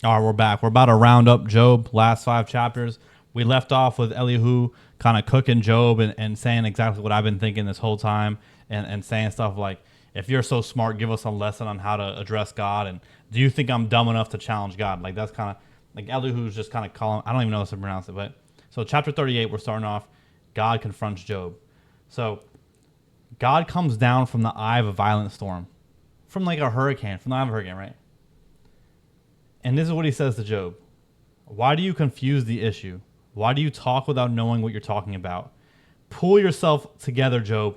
All right, we're back. We're about to round up Job, last 5 chapters. We left off with Elihu kind of cooking Job and saying exactly what I've been thinking this whole time and saying stuff like, if you're so smart, give us a lesson on how to address God. And do you think I'm dumb enough to challenge God? Like, that's kind of, like, Elihu's just kind of calling, I don't even know how to pronounce it. But so chapter 38, we're starting off, God confronts Job. So God comes down from the eye of a violent storm, from like a hurricane, from the eye of a hurricane, right? And this is what he says to Job. Why do you confuse the issue? Why do you talk without knowing what you're talking about? Pull yourself together, Job.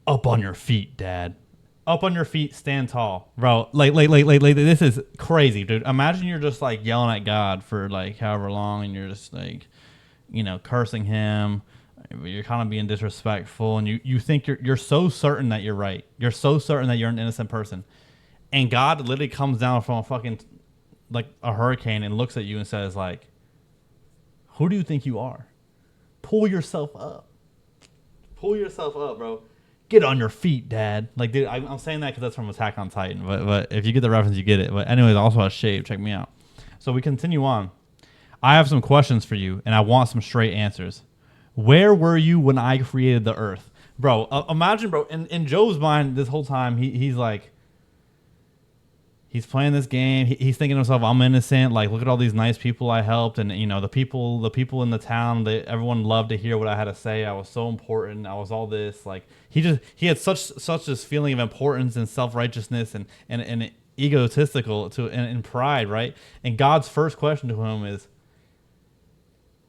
Up on your feet, Dad. Up on your feet, stand tall. Bro, like, this is crazy, dude. Imagine you're just like yelling at God for like however long and you're just like, cursing him. You're kind of being disrespectful and you think you're so certain that you're right. You're so certain that you're an innocent person. And God literally comes down from a fucking like a hurricane and looks at you and says like, who do you think you are? Pull yourself up. Pull yourself up, bro. Get on your feet, Dad. Like, dude, I'm saying that because that's from Attack on Titan. But if you get the reference, you get it. But anyways, also a shave. Check me out. So we continue on. I have some questions for you, and I want some straight answers. Where were you when I created the earth? Bro, imagine, bro, in Job's mind this whole time, he's like, he's playing this game. He's thinking to himself, "I'm innocent. Like, look at all these nice people I helped, and the people in the town. Everyone loved to hear what I had to say. I was so important. I was all this. Like, he had such this feeling of importance and self righteousness and egotistical and pride, right? And God's first question to him is,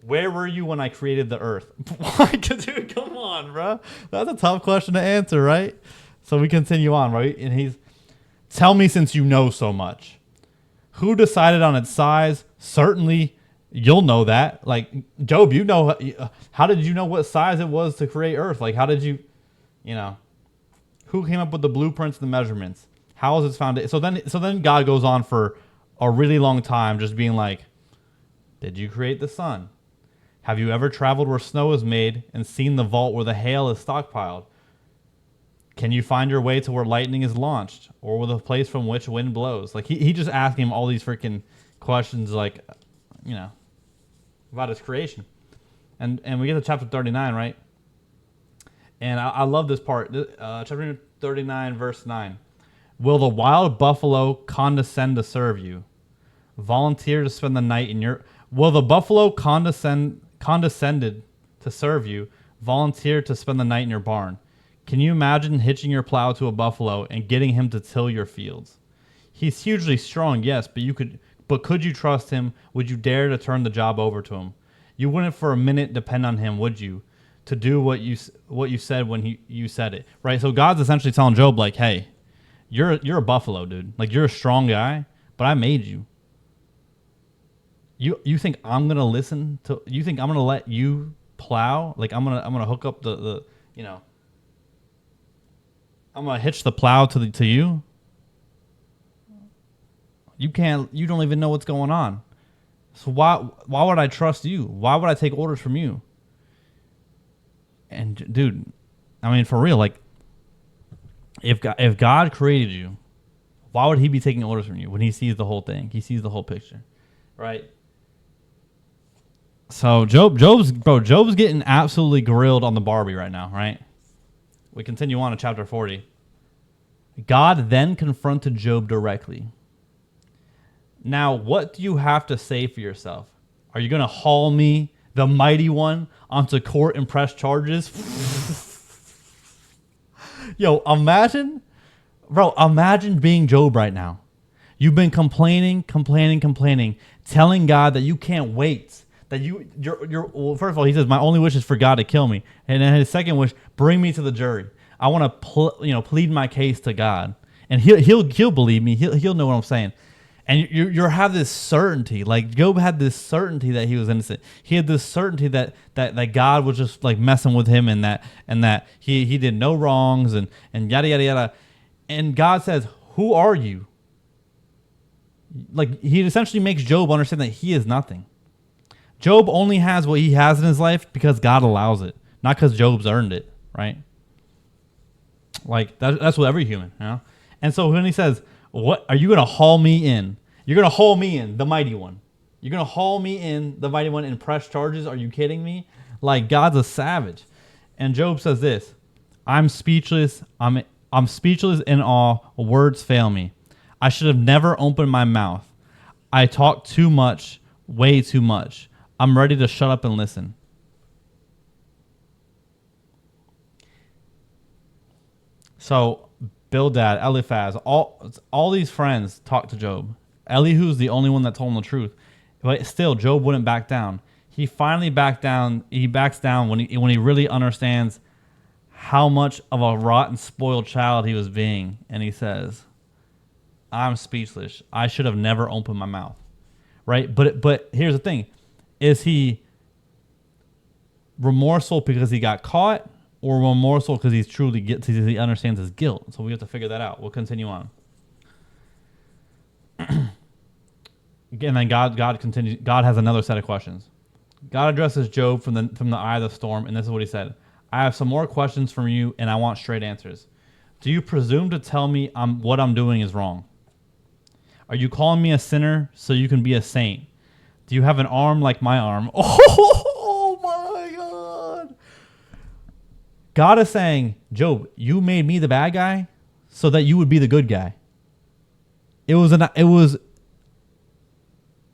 where were you when I created the earth? Why, dude? Come on, bro. That's a tough question to answer, right? So we continue on, right? And tell me since you know so much. Who decided on its size? Certainly, you'll know that. Like, Job, how did you know what size it was to create Earth? Like, how did you, who came up with the blueprints and the measurements? How is its foundation? So then God goes on for a really long time just being like, did you create the sun? Have you ever traveled where snow is made and seen the vault where the hail is stockpiled? Can you find your way to where lightning is launched or with a place from which wind blows? Like he just asked him all these freaking questions like, about his creation. And we get to chapter 39, right? And I love this part. Chapter 39, verse 9. Will the wild buffalo condescend to serve you? Volunteer to spend the night in your... Will the buffalo condescended to serve you? Volunteer to spend the night in your barn? Can you imagine hitching your plow to a buffalo and getting him to till your fields? He's hugely strong, yes, but could you trust him? Would you dare to turn the job over to him? You wouldn't for a minute depend on him, would you? To do what you said when you said it, right? So God's essentially telling Job, like, hey, you're a buffalo, dude. Like, you're a strong guy, but I made you. You think I'm gonna listen to? You think I'm gonna let you plow? Like, I'm gonna hook up the I'm gonna hitch the plow to you. You don't even know what's going on. So why would I trust you? Why would I take orders from you? And dude, I mean, for real, like, if God created you, why would he be taking orders from you when he sees the whole thing? He sees the whole picture, right? So Job's getting absolutely grilled on the Barbie right now, right? We continue on to chapter 40. God then confronted Job directly. Now, what do you have to say for yourself? Are you going to haul me, the mighty one, onto court and press charges? Yo, imagine being Job right now. You've been complaining, telling God that you can't wait. That well, first of all, he says, my only wish is for God to kill me. And then his second wish, bring me to the jury. I want to plead my case to God. And he'll believe me. He'll know what I'm saying. And you have this certainty. Like, Job had this certainty that he was innocent. He had this certainty that God was just like messing with him and that he did no wrongs and yada yada yada. And God says, who are you? Like, he essentially makes Job understand that he is nothing. Job only has what he has in his life because God allows it, not because Job's earned it, right? Like, that's with every human, And so when he says, what are you going to haul me in? You're going to haul me in, the mighty one. You're going to haul me in, the mighty one, and press charges? Are you kidding me? Like, God's a savage. And Job says this, I'm speechless. I'm speechless in awe. Words fail me. I should have never opened my mouth. I talk too much, way too much. I'm ready to shut up and listen. So Bildad, Eliphaz, all these friends talk to Job. Elihu's the only one that told him the truth. But still, Job wouldn't back down. He finally backed down. He backs down when he really understands how much of a rotten, spoiled child he was being. And he says, I'm speechless. I should have never opened my mouth. Right? But here's the thing. Is he remorseful because he got caught, or remorseful because he understands his guilt? So we have to figure that out. We'll continue on. Again, then God continues. God has another set of questions. God addresses Job from the eye of the storm, and this is what he said: I have some more questions from you, and I want straight answers. Do you presume to tell me what I'm doing is wrong? Are you calling me a sinner so you can be a saint? Do you have an arm like my arm? Oh my God. God is saying, Job, you made me the bad guy so that you would be the good guy. It was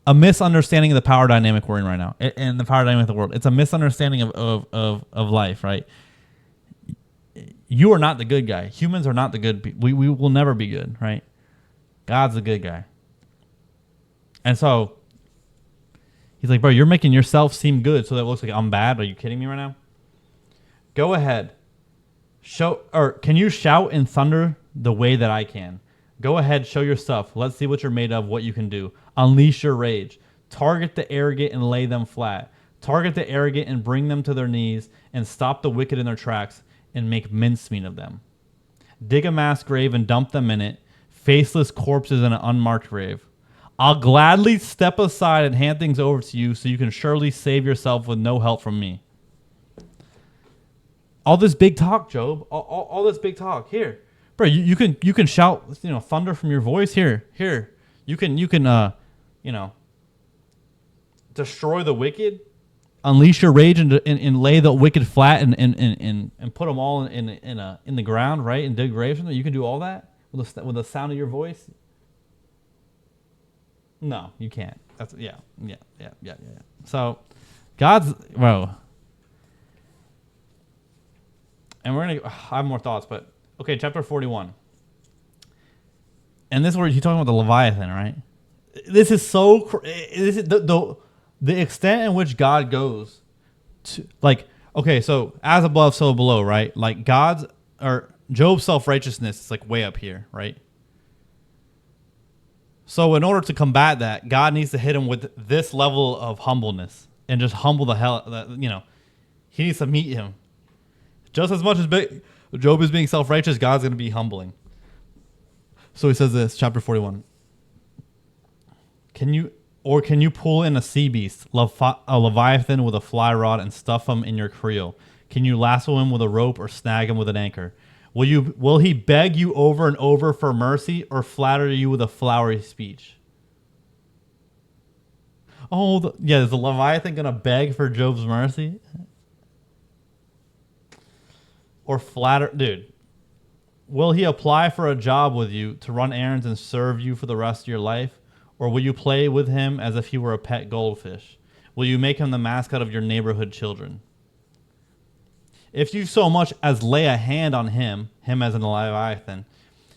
a misunderstanding of the power dynamic we're in right now, and the power dynamic of the world. It's a misunderstanding of life, right? You are not the good guy. Humans are not the good people. We will never be good, right? God's the good guy. And so he's like, bro, you're making yourself seem good so that it looks like I'm bad. Are you kidding me right now? Go ahead. Can you shout and thunder the way that I can? Go ahead, show your stuff. Let's see what you're made of, what you can do. Unleash your rage. Target the arrogant and lay them flat. Target the arrogant and bring them to their knees, and stop the wicked in their tracks and make mincemeat of them. Dig a mass grave and dump them in it, faceless corpses in an unmarked grave. I'll gladly step aside and hand things over to you so you can surely save yourself with no help from me. All this big talk, Job. All this big talk. Here. Bro, you can shout, thunder from your voice. Here. You can destroy the wicked, unleash your rage and lay the wicked flat and put them all in the ground, right? And dig graves. You can do all that with the sound of your voice. No, you can't. That's yeah. So, God's and we're gonna. I have more thoughts, but okay, chapter 41. And this is where he's talking about the Leviathan, right? This is so. This is the extent in which God goes to, like, okay, so as above, so below, right? Like Job's self-righteousness is like way up here, right? So in order to combat that, God needs to hit him with this level of humbleness and just humble the hell. He needs to meet him. Just as much as Job is being self-righteous, God's going to be humbling. So he says this, chapter 41. Can you pull in a sea beast, a leviathan with a fly rod, and stuff him in your creel? Can you lasso him with a rope or snag him with an anchor? Will he beg you over and over for mercy, or flatter you with a flowery speech? Is the Leviathan going to beg for Job's mercy? Or flatter, dude. Will he apply for a job with you to run errands and serve you for the rest of your life? Or will you play with him as if he were a pet goldfish? Will you make him the mascot of your neighborhood children? If you so much as lay a hand on him as in a Leviathan,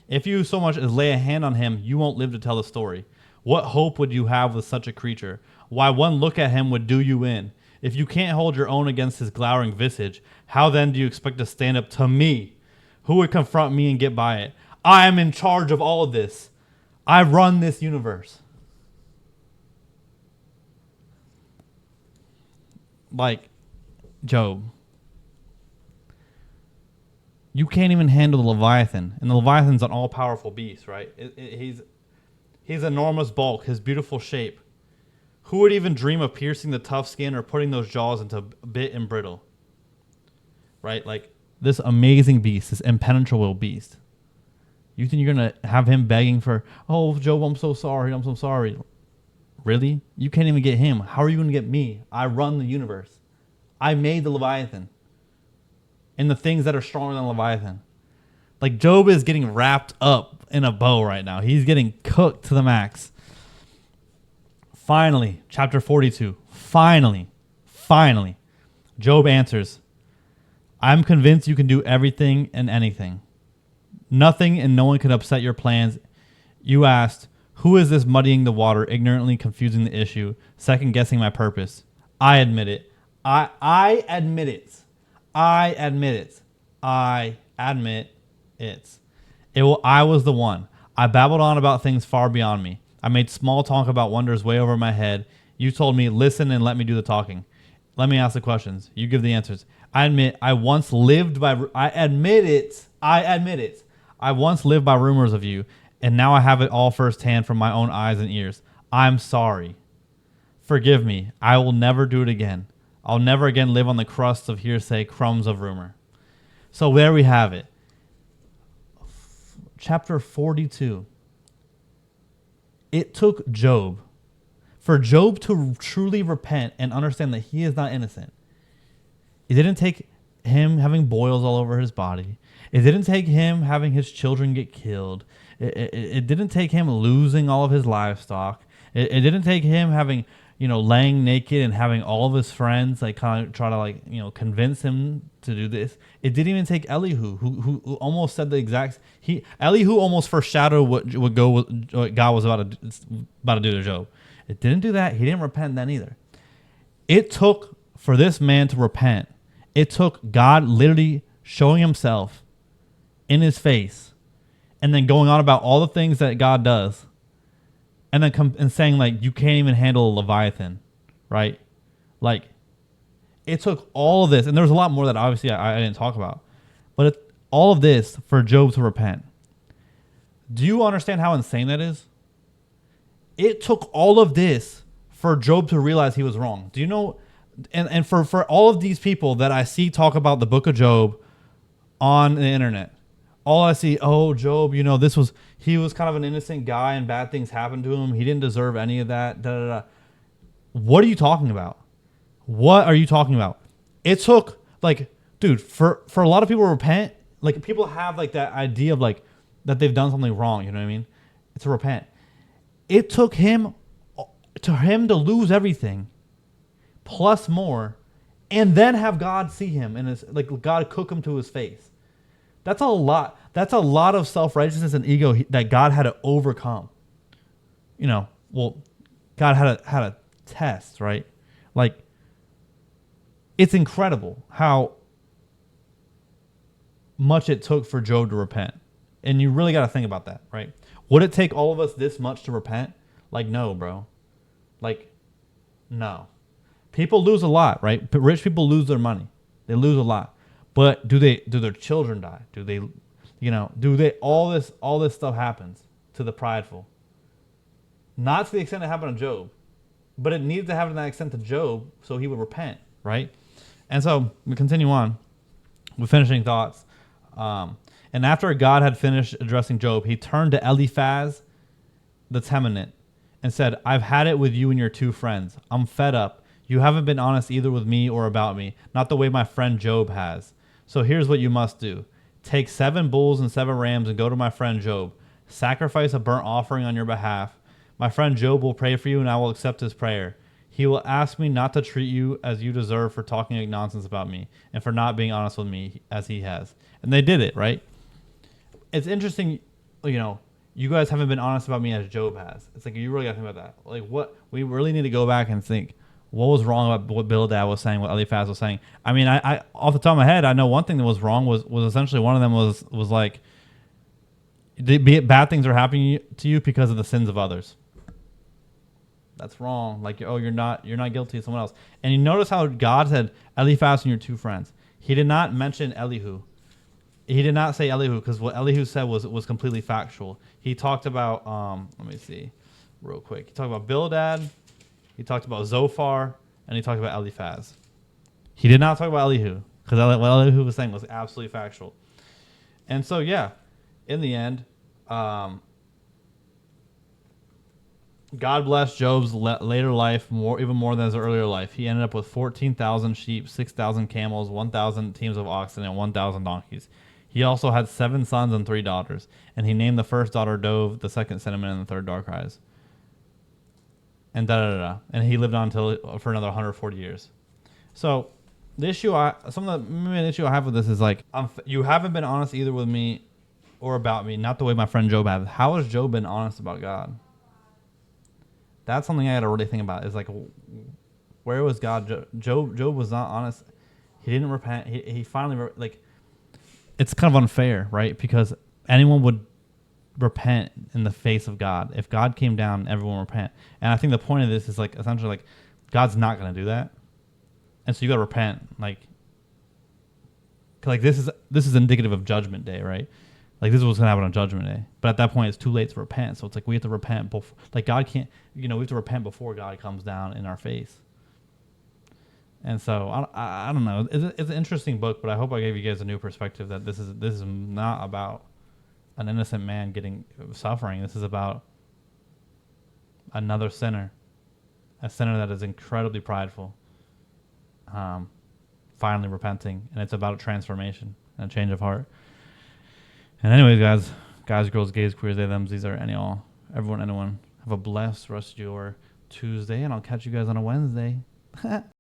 if you so much as lay a hand on him, you won't live to tell the story. What hope would you have with such a creature? Why, one look at him would do you in. If you can't hold your own against his glowering visage, how then do you expect to stand up to me? Who would confront me and get by it? I am in charge of all of this. I run this universe. Like, Job, you can't even handle the Leviathan. And the Leviathan's an all-powerful beast, right? He's enormous bulk, his beautiful shape. Who would even dream of piercing the tough skin or putting those jaws into bit and brittle? Right? Like, this amazing beast, this impenetrable beast. You think you're going to have him begging for, oh, Job, I'm so sorry. I'm so sorry. Really? You can't even get him. How are you going to get me? I run the universe. I made the Leviathan and the things that are stronger than Leviathan. Like, Job is getting wrapped up in a bow right now. He's getting cooked to the max. Finally, chapter 42. Finally, Job answers, I'm convinced you can do everything and anything. Nothing and no one can upset your plans. You asked, who is this muddying the water, ignorantly confusing the issue, second guessing my purpose? I admit it. I admit it. I admit it. I admit it. I was the one. I babbled on about things far beyond me. I made small talk about wonders way over my head. You told me, listen and let me do the talking. Let me ask the questions. You give the answers. I admit I once lived by... I admit it. I once lived by rumors of you, and now I have it all firsthand from my own eyes and ears. I'm sorry. Forgive me. I will never do it again. I'll never again live on the crusts of hearsay, crumbs of rumor. So there we have it. Chapter 42. It took Job, for Job to truly repent and understand that he is not innocent. It didn't take him having boils all over his body. It didn't take him having his children get killed. It didn't take him losing all of his livestock. It didn't take him having, laying naked and having all of his friends kind of try to convince him to do this. It didn't even take Elihu, who almost said the exact. Elihu almost foreshadowed what God was about to do to Job. It didn't do that. He didn't repent then either. It took for this man to repent. It took God literally showing himself in his face, and then going on about all the things that God does, and then and saying you can't even handle a Leviathan, right? It took all of this, and there's a lot more that obviously I didn't talk about, but all of this for Job to repent. Do you understand how insane that is? It took all of this for Job to realize he was wrong. Do you know? And for all of these people that I see talk about the book of Job on the internet, all I see, Job, he was kind of an innocent guy and bad things happened to him. He didn't deserve any of that. Da, da, da. What are you talking about? What are you talking about? It took dude, for a lot of people to repent, people have that idea of that they've done something wrong. You know what I mean? To repent. It took him to lose everything, plus more, and then have God see him and God cook him to his face. That's a lot. That's a lot of self-righteousness and ego that God had to overcome. God had a test, right? It's incredible how much it took for Job to repent. And you really got to think about that, right? Would it take all of us this much to repent? No, bro. No. People lose a lot, right? Rich people lose their money. They lose a lot. But do their children die? All this stuff happens to the prideful. Not to the extent it happened to Job, but it needed to happen to that extent to Job so he would repent, right? And so we continue on with finishing thoughts. And after God had finished addressing Job, he turned to Eliphaz the Temanite and said, I've had it with you and your two friends. I'm fed up. You haven't been honest either with me or about me, not the way my friend Job has. So here's what you must do. Take 7 bulls and 7 rams and go to my friend Job. Sacrifice a burnt offering on your behalf. My friend Job will pray for you and I will accept his prayer. He will ask me not to treat you as you deserve for talking nonsense about me and for not being honest with me as he has. And they did it, right? It's interesting, you guys haven't been honest about me as Job has. It's you really got to think about that. What we really need to go back and think, what was wrong about what Bildad was saying, what Eliphaz was saying? I mean, I off the top of my head, I know one thing that was wrong was essentially one of them was bad things are happening to you because of the sins of others. That's wrong. You're not guilty of someone else. And you notice how God said Eliphaz and your two friends. He did not mention Elihu. He did not say Elihu because what Elihu said was completely factual. He talked about let me see real quick. He talked about Bildad. He talked about Zophar, and he talked about Eliphaz. He did not talk about Elihu, because what Elihu was saying was absolutely factual. And so, in the end, Um, God blessed Job's later life even more than his earlier life. He ended up with 14,000 sheep, 6,000 camels, 1,000 teams of oxen, and 1,000 donkeys. He also had 7 sons and 3 daughters, and he named the first daughter Dove, the second Cinnamon, and the third Dark Eyes. And da da da da. And he lived on for another 140 years. So the issue some of the main issue I have with this is like, you haven't been honest either with me or about me, not the way my friend Job has. How has Job been honest about God? That's something I got to really think about. Is like, where was God? Job was not honest. He didn't repent. He finally it's kind of unfair, right? Because anyone would repent in the face of God. If God came down, everyone would repent. And I think the point of this is like essentially like God's not going to do that, and so you got to repent. Like this is indicative of Judgment Day, right? Like this is what's gonna happen on Judgment Day. But at that point, it's too late to repent. So it's like we have to repent before. Like God can't, we have to repent before God comes down in our face. And so I don't know. It's an interesting book, but I hope I gave you guys a new perspective that this is not about an innocent man getting suffering. This is about another sinner, a sinner that is incredibly prideful, finally repenting, and it's about a transformation and a change of heart. And anyways, guys, girls, gays, queers, they, them, these are any, all, everyone, anyone. Have a blessed rest of your Tuesday, and I'll catch you guys on a Wednesday.